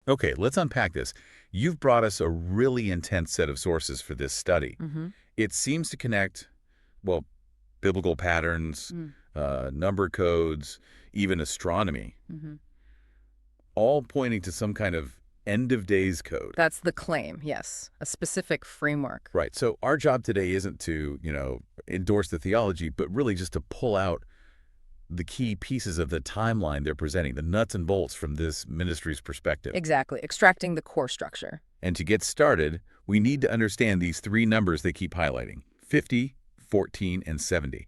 Okay, let's unpack this. You've brought us a really intense set of sources for this study. Mm-hmm. It seems to connect, well, biblical patterns, Mm. number codes, even astronomy, Mm-hmm. all pointing to some kind of end of days code. That's the claim, yes. A specific framework. Right. So our job today isn't to, endorse the theology, but really just to pull out the key pieces of the timeline they're presenting, the nuts and bolts from this ministry's perspective. Exactly. Extracting the core structure. And to get started, we need to understand these three numbers they keep highlighting: 50, 14, and 70.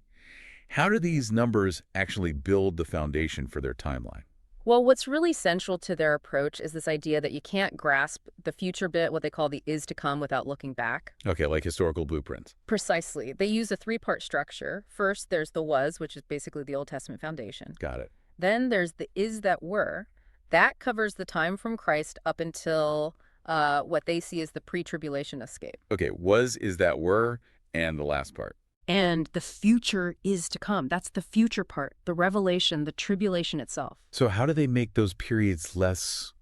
How do these numbers actually build the foundation for their timeline? Well, what's really central to their approach is this idea that you can't grasp the future bit, what they call the is to come, without looking back. Okay, like historical blueprints. Precisely. They use a three-part structure. First, there's the was, which is basically the Old Testament foundation. Got it. Then there's the is that were. That covers the time from Christ up until what they see as the pre-tribulation escape. Okay, was, is, that, were, and the last part. And the future is to come. That's the future part, the revelation, the tribulation itself. So how do they make those periods less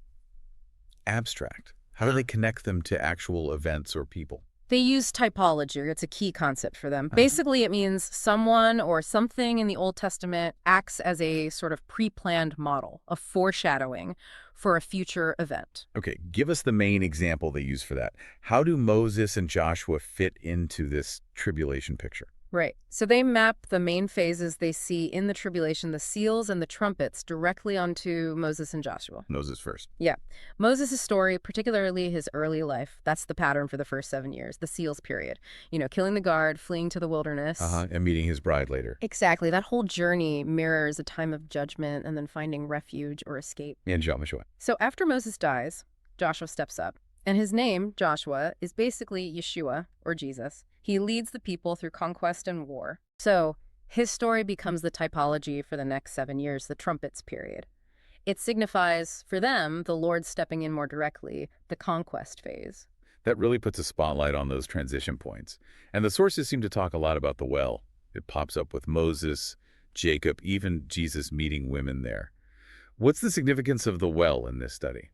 abstract? How do they connect them to actual events or people? They use typology. It's a key concept for them. Basically, it means someone or something in the Old Testament acts as a sort of pre-planned model, a foreshadowing for a future event. Okay, give us the main example they use for that. How do Moses and Joshua fit into this tribulation picture? Right. So they map the main phases they see in the tribulation, the seals and the trumpets, directly onto Moses and Joshua. Moses first. Yeah. Moses' story, particularly his early life, that's the pattern for the first 7 years, the seals period. Killing the guard, fleeing to the wilderness. And meeting his bride later. Exactly. That whole journey mirrors a time of judgment and then finding refuge or escape. And Joshua. So after Moses dies, Joshua steps up. And his name, Joshua, is basically Yeshua, or Jesus. He leads the people through conquest and war. So his story becomes the typology for the next 7 years, the trumpets period. It signifies, for them, the Lord stepping in more directly, the conquest phase. That really puts a spotlight on those transition points. And the sources seem to talk a lot about the well. It pops up with Moses, Jacob, even Jesus meeting women there. What's the significance of the well in this study?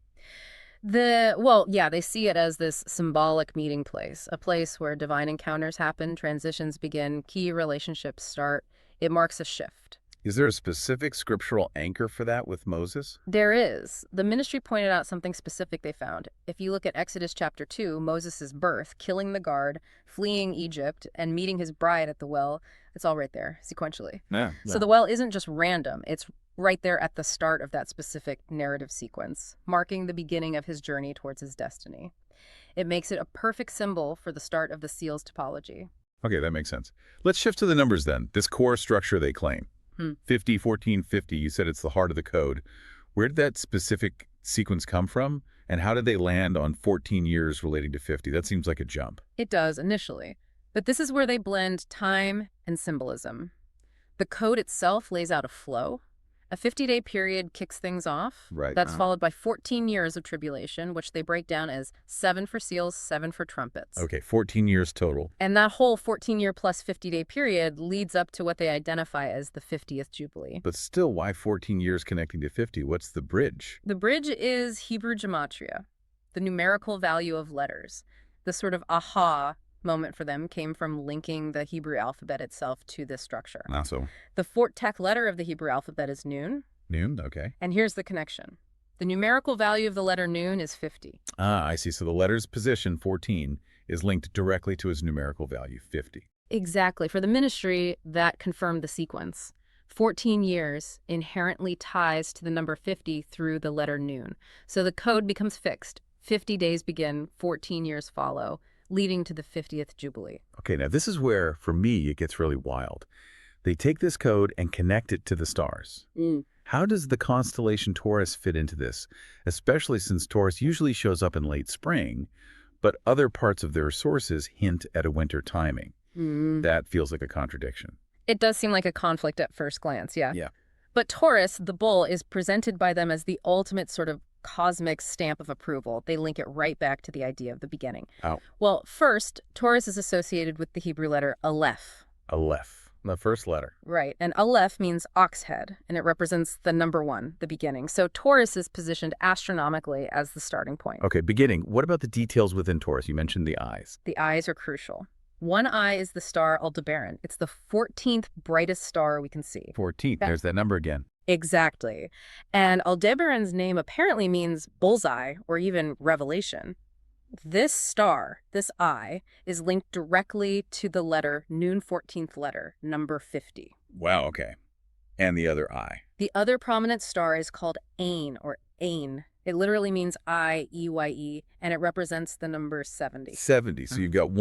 They see it as this symbolic meeting place, a place where divine encounters happen, transitions begin, key relationships start. It marks a shift. Is there a specific scriptural anchor for that with Moses? There is. The ministry pointed out something specific they found. If you look at Exodus chapter 2, Moses' birth, killing the guard, fleeing Egypt, and meeting his bride at the well, it's all right there, sequentially. Yeah. So the well isn't just random. It's right there at the start of that specific narrative sequence, marking the beginning of his journey towards his destiny. It makes it a perfect symbol for the start of the seals topology. Okay, that makes sense. Let's shift to the numbers then. This core structure they claim. 50, 14, 50, you said it's the heart of the code. Where did that specific sequence come from? And how did they land on 14 years relating to 50? That seems like a jump. It does initially. But this is where they blend time and symbolism. The code itself lays out a flow. A 50-day period kicks things off. Right. That's followed by 14 years of tribulation, which they break down as 7 for seals, 7 for trumpets. Okay, 14 years total. And that whole 14-year plus 50-day period leads up to what they identify as the 50th Jubilee. But still, why 14 years connecting to 50? What's the bridge? The bridge is Hebrew gematria, the numerical value of letters. The sort of aha moment for them came from linking the Hebrew alphabet itself to this structure. So The 14th letter of the Hebrew alphabet is Nun. Nun, okay. And here's the connection. The numerical value of the letter Nun is 50. I see. So the letter's position, 14, is linked directly to its numerical value, 50. Exactly. For the ministry, that confirmed the sequence. 14 years inherently ties to the number 50 through the letter Nun. So the code becomes fixed. 50 days begin, 14 years follow, leading to the 50th Jubilee. Okay, now this is where, for me, it gets really wild. They take this code and connect it to the stars. How does the constellation Taurus fit into this, especially since Taurus usually shows up in late spring, but other parts of their sources hint at a winter timing? That feels like a contradiction. It does seem like a conflict at first glance, yeah. Yeah. But Taurus, the bull, is presented by them as the ultimate sort of cosmic stamp of approval. They link it right back to the idea of the beginning. Oh. Well, first, Taurus is associated with the Hebrew letter Aleph. Aleph. the first letter. Right. And Aleph means ox head, and it represents the number one, the beginning. So Taurus is positioned astronomically as the starting point. Okay, beginning. What about the details within Taurus? You mentioned the eyes. The eyes are crucial. One eye is the star Aldebaran. It's the 14th brightest star we can see. 14th. There's that number again. Exactly. And Aldebaran's name apparently means bullseye or even revelation. This star, this eye, is linked directly to the letter Nun 14th letter, number 50. Wow, okay. And the other eye. The other prominent star is called Ayin or Ain. It literally means I-E-Y-E, and it represents the number 70. 70. So you've got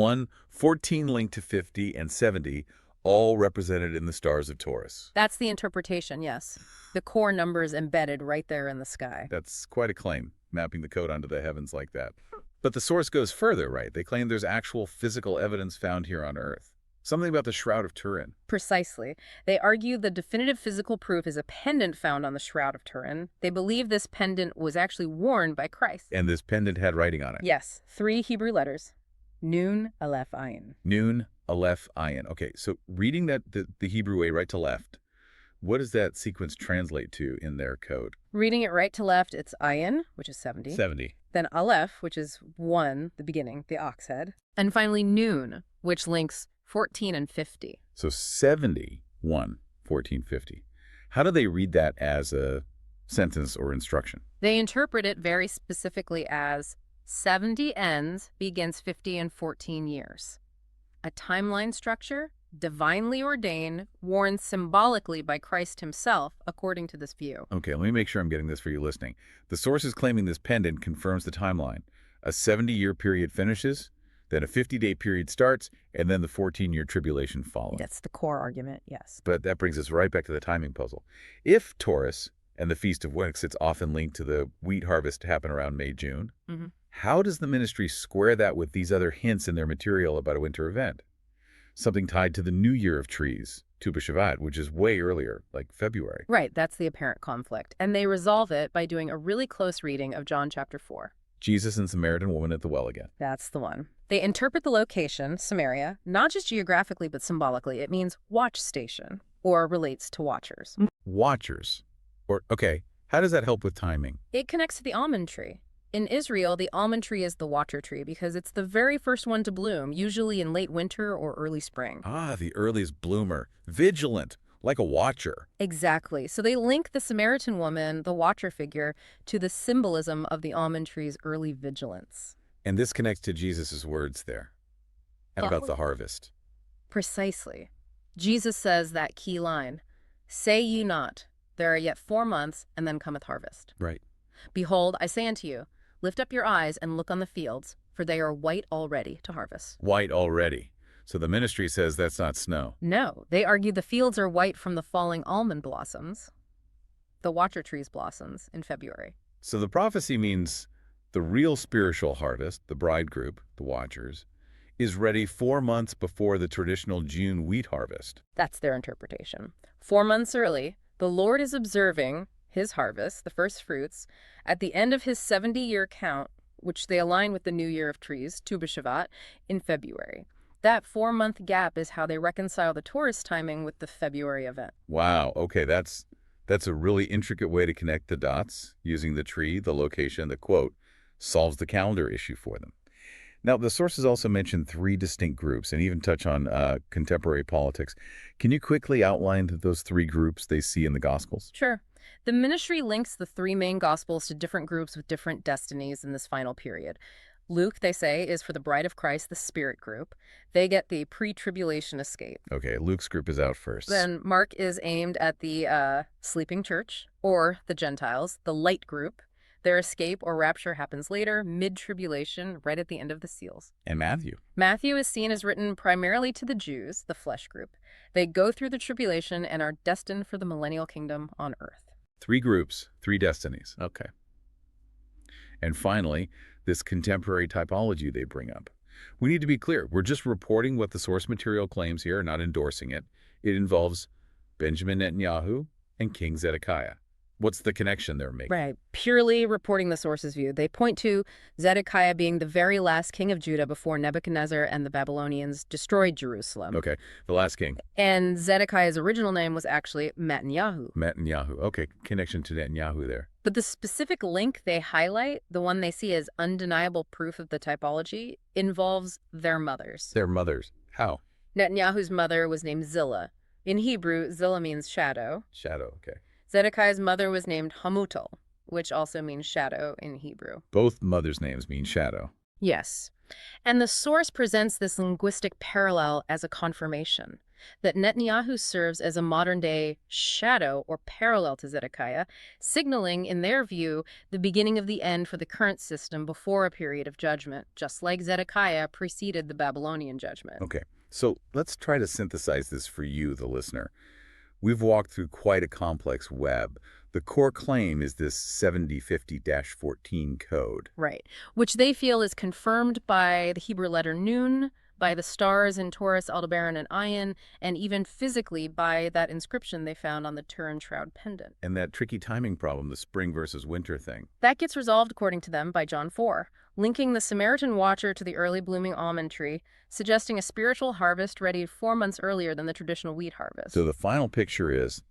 14 linked to 50 and 70, all represented in the stars of Taurus. That's the interpretation, yes. The core numbers embedded right there in the sky. That's quite a claim, mapping the code onto the heavens like that. But the source goes further, right? They claim there's actual physical evidence found here on Earth. Something about the Shroud of Turin. Precisely. They argue the definitive physical proof is a pendant found on the Shroud of Turin. They believe this pendant was actually worn by Christ. And this pendant had writing on it. Yes, 3 Hebrew letters. Nun Alef Ayin. Nun Alef Ayin. Okay, so reading that the Hebrew way right to left, what does that sequence translate to in their code? Reading it right to left, it's Ayin, which is 70. 70. Then Aleph, which is 1, the beginning, the ox head. And finally Nun, which links 14 and 50. So 71, 14, 50. How do they read that as a sentence or instruction? They interpret it very specifically as 70 ends begins 50 and 14 years. A timeline structure, divinely ordained, worn symbolically by Christ himself, according to this view. Okay, let me make sure I'm getting this for you listening. The source is claiming this pendant confirms the timeline. A 70-year period finishes, then a 50-day period starts, and then the 14-year tribulation follows. That's the core argument, yes. But that brings us right back to the timing puzzle. If Taurus and the Feast of Weeks, it's often linked to the wheat harvest to happen around May, June, how does the ministry square that with these other hints in their material about a winter event? Something tied to the New Year of Trees, Tu B'Shavat, which is way earlier, like February. Right, that's the apparent conflict. And they resolve it by doing a really close reading of John chapter 4. Jesus and Samaritan woman at the well again. That's the one. They interpret the location, Samaria, not just geographically but symbolically. It means watch station, or relates to watchers. Watchers. Okay, how does that help with timing? It connects to the almond tree. In Israel, the almond tree is the watcher tree because it's the very first one to bloom, usually in late winter or early spring. Ah, the earliest bloomer. Vigilant, like a watcher. Exactly. So they link the Samaritan woman, the watcher figure, to the symbolism of the almond tree's early vigilance. And this connects to Jesus' words there about the harvest. Precisely. Jesus says that key line, "Say ye not, there are yet 4 months, and then cometh harvest. Right. Behold, I say unto you, lift up your eyes and look on the fields, for they are white already to harvest." White already. So the ministry says that's not snow. No, they argue the fields are white from the falling almond blossoms, the watcher tree's blossoms, in February. So the prophecy means the real spiritual harvest, the bride group, the watchers, is ready 4 months before the traditional June wheat harvest. That's their interpretation. 4 months early, the Lord is observing his harvest, the first fruits, at the end of his 70-year count, which they align with the New Year of Trees, Tu B'Shavat, in February. That 4-month gap is how they reconcile the Taurus timing with the February event. Wow, okay, that's a really intricate way to connect the dots, using the tree, the location, the quote, solves the calendar issue for them. Now, the sources also mention 3 distinct groups and even touch on contemporary politics. Can you quickly outline those 3 groups they see in the Gospels? Sure. The ministry links the 3 main Gospels to different groups with different destinies in this final period. Luke, they say, is for the bride of Christ, the spirit group. They get the pre-tribulation escape. Okay, Luke's group is out first. Then Mark is aimed at the sleeping church, or the Gentiles, the light group. Their escape or rapture happens later, mid-tribulation, right at the end of the seals. And Matthew. Matthew is seen as written primarily to the Jews, the flesh group. They go through the tribulation and are destined for the millennial kingdom on earth. 3 groups, 3 destinies. Okay. And finally, this contemporary typology they bring up. We need to be clear. We're just reporting what the source material claims here, not endorsing it. It involves Benjamin Netanyahu and King Zedekiah. What's the connection they're making? Right. Purely reporting the source's view. They point to Zedekiah being the very last king of Judah before Nebuchadnezzar and the Babylonians destroyed Jerusalem. Okay, the last king. And Zedekiah's original name was actually Netanyahu. Netanyahu. Okay, connection to Netanyahu there. But the specific link they highlight, the one they see as undeniable proof of the typology, involves their mothers. Their mothers. How? Netanyahu's mother was named Zillah. In Hebrew, Zillah means shadow. Shadow, okay. Zedekiah's mother was named Hamutal, which also means shadow in Hebrew. Both mothers' names mean shadow. Yes. And the source presents this linguistic parallel as a confirmation that Netanyahu serves as a modern-day shadow or parallel to Zedekiah, signaling, in their view, the beginning of the end for the current system before a period of judgment, just like Zedekiah preceded the Babylonian judgment. Okay, so let's try to synthesize this for you, the listener. We've walked through quite a complex web. The core claim is this 7050-14 code. Right, which they feel is confirmed by the Hebrew letter Nun, by the stars in Taurus, Aldebaran, and Ayin, and even physically by that inscription they found on the Turin Shroud pendant. And that tricky timing problem, the spring versus winter thing. That gets resolved, according to them, by John 4, linking the Samaritan watcher to the early blooming almond tree, suggesting a spiritual harvest ready 4 months earlier than the traditional wheat harvest. So the final picture is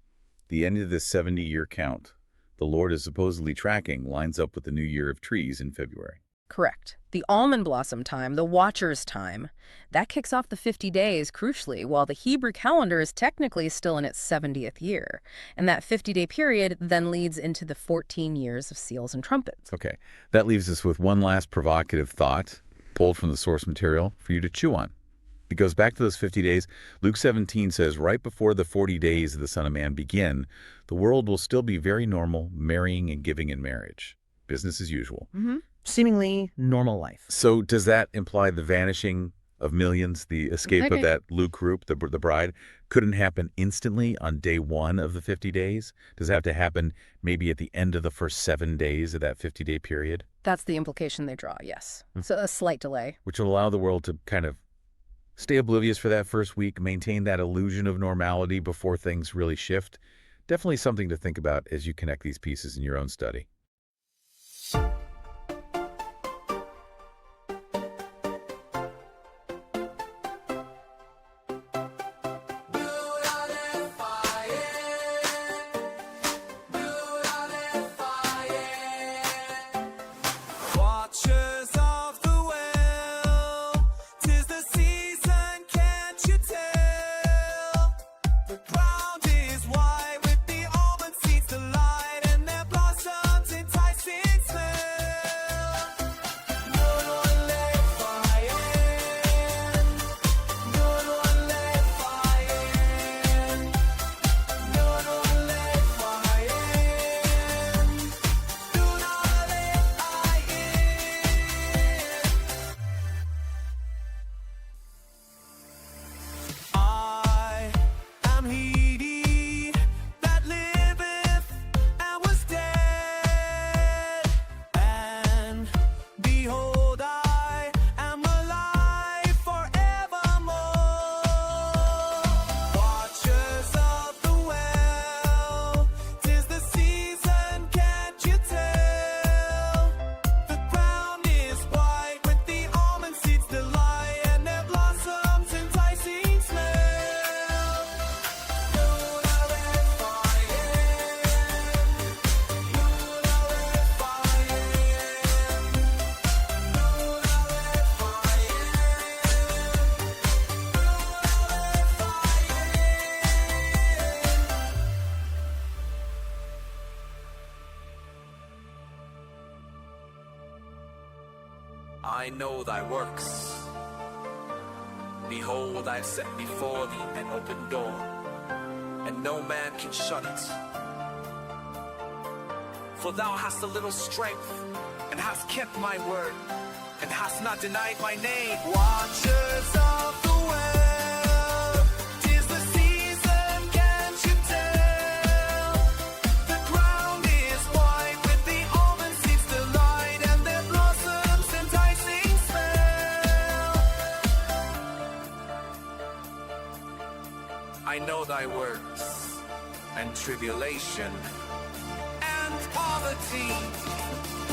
the end of this 70-year count the Lord is supposedly tracking lines up with the new year of trees in February. Correct. The almond blossom time, the watcher's time, that kicks off the 50 days, crucially, while the Hebrew calendar is technically still in its 70th year. And that 50-day period then leads into the 14 years of seals and trumpets. Okay, that leaves us with one last provocative thought, pulled from the source material, for you to chew on. It goes back to those 50 days. Luke 17 says, right before the 40 days of the Son of Man begin, the world will still be very normal, marrying and giving in marriage. Business as usual. Seemingly normal life. So does that imply the vanishing of millions, the escape of that Luke group, the bride, couldn't happen instantly on day one of the 50 days? Does it have to happen maybe at the end of the first 7 days of that 50-day period? That's the implication they draw, yes. So a slight delay. Which will allow the world to kind of stay oblivious for that first week, maintain that illusion of normality before things really shift. Definitely something to think about as you connect these pieces in your own study. I know thy works. Behold, I have set before thee an open door, and no man can shut it. For thou hast a little strength, and hast kept my word, and hast not denied my name. Watchers of the well, 'tis the season, can't you tell? The ground is white with the almond seeds delight, and their blossoms enticing smell. I know thy works and tribulation, poverty.